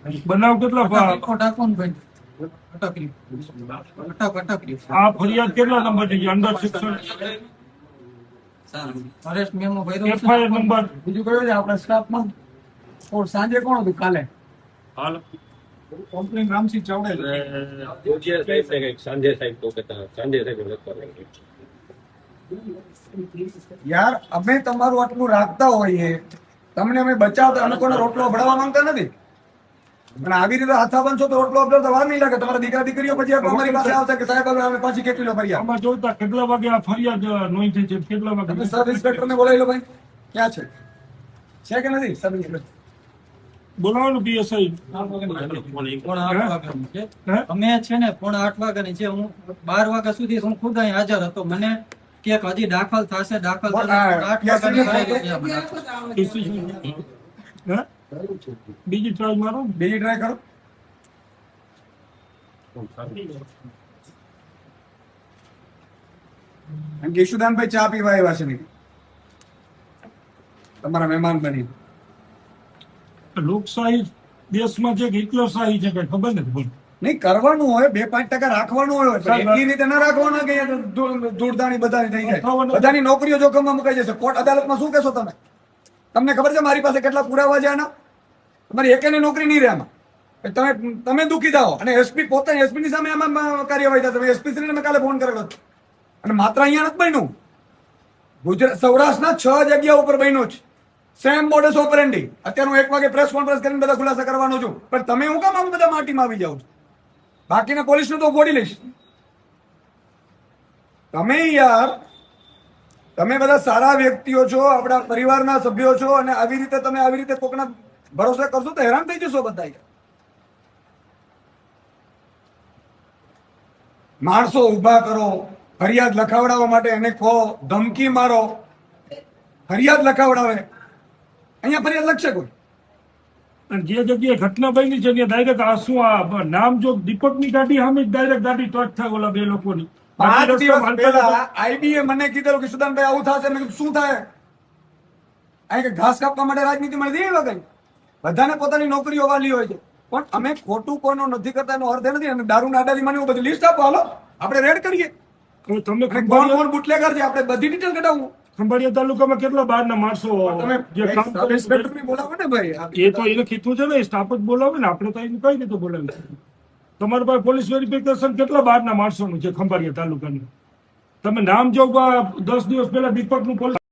બનાવ કેટલા આ ફરિયાદ કેટલા નંબર ની અંડર સેક્શન અરેસ્ટ મેમો ભર્યો એફઆઈઆર નંબર બીજું કયું છે આપણા સ્ટાફમાં સાંજે કોણ હતું કાલે હાલ કમ્પ્લેન રામસિંહ ચાવડે સાંજે સાહેબ તો કહેતા સાંજે સાહેબ યાર અમે તમારું આટલું રાખતા હોઈએ તમને અમે બચાવતા અમે કોઈને રોટલો ભળવા માંગતા નથી પણ આવી રીતે હાથા બનશો તો રોટલો અપડો વાર નહીં લાગે તમારા દીકરા દીકરીઓ પછી અમારી પાસે આવશે કે સાહેબ હવે અમે પાછી કેટલી લો ફરિયાદ આમાં જોતા કેટલા વાગે આ ફરિયાદ નોંધી છે કેટલા વાગે તમે સબ ઇન્સ્પેક્ટર ને બોલાવી લો ભાઈ ક્યાં છે કે નથી સબ ઇન્સ્પેક્ટર બોલાવાનું પીએસઆઈ અમે છે ને 7:30 વાગ્યાની છે હું 12 વાગ્યા સુધી હું ખુદ અહીં હાજર હતો મને કે હજી દાખલ થશે દાખલ બીજી ટ્રાય મારો બીજી ટ્રાય કરો કેશુદાનભાઈ ચા પીવા આવ્યા છે નહીં તમારા મહેમાન બની લોકશાહી દેશમાં છે કે હિટલરશાહી છે કઈ ખબર નથી બોલ નહીં કરવાનું હોય 2-5% રાખવાનું હોય એટલી રીતે ના રાખવાનું કે ધૂળધાણી બધાની થઈ જાય બધાની નોકરીઓ જોખમમાં મુકાઈ જશે કોર્ટ અદાલતમાં શું કહેશો તમે તમને ખબર છે મારી પાસે કેટલા પુરાવા છે આના તમારી એકેની નોકરી નહીં રહે આમાં તમે દુઃખી થાઓ અને એસપી પોતે એસપી ની સામે આમાં કાર્યવાહી થશે એસપી શ્રીને મેં કાલે ફોન કરેલો અને માત્ર અહીંયા નથી બન્યું ગુજરાત સૌરાષ્ટ્રના 6 જગ્યા ઉપર બન્યું છે સેમ મોડસ ઓપરેન્ડી અત્યારનું 1 વાગે પ્રેસ કોન્ફરન્સ કરીને બધા ખુલાસા કરવાનો છું પણ તમે હું કામ આમ બધા માટીમાં આવી જાવ છો બાકીના પોલીસનું તો બોડી લઈશ તમે યાર તમે બધા સારા વ્યક્તિઓ છો આપણા પરિવારના સભ્યો છો અને આવી રીતે કોકના ભરોસે કરશો તો હેરાન થઈ જશો બધા માણસો ઉભા કરો ફરિયાદ લખાવડાવવા માટે એને કહો ધમકી મારો ફરિયાદ લખાવડાવે અહીંયા ફરિયાદ લખશે કોઈ અને જે જગ્યાએ ઘટના બની છે ત્યાં ડાયરેક્ટ આ શું આ નામ જો દીપકની ગાડી સામે ડાયરેક્ટ ગાડી ટચ થાય ઓલા બે લોકોની 5 દિવસ પહેલા આઈબીએ મને કીધેલું કે સુદાનભાઈ આવું થશે મેં કીધું શું થાય અહીં કે ઘાસ કાપવા માટે રાજનીતિ મળતી એવા કઈ બધાને પોતાની નોકરીઓ વાલી હોય છે પણ અમે ખોટું કોઈનો નથી કરતા એનો અર્થ નથી અને દારૂ નાડાની મને બધું લિસ્ટ આપો હાલો આપણે રેડ કરીએ તમે કોણ બુટલેગર છે આપણે બધી ડિટેલ કઢાવું ખંભાળિયા તાલુકામાં કેટલા બહારના માણસો જે કામ કરે ઇન્સ્પેક્ટર બોલાવો ને ભાઈ એ તો એને કીધું છે ને સ્ટાફ જ બોલાવે ને આપણે તો એને કઈ રીતે બોલાવી તમારી પાસે પોલીસ વેરિફિકેશન કેટલા બહારના માણસોનું છે ખંભાળિયા તાલુકાનું તમે નામ જો 10 દિવસ પહેલા દીપકનું પોલીસ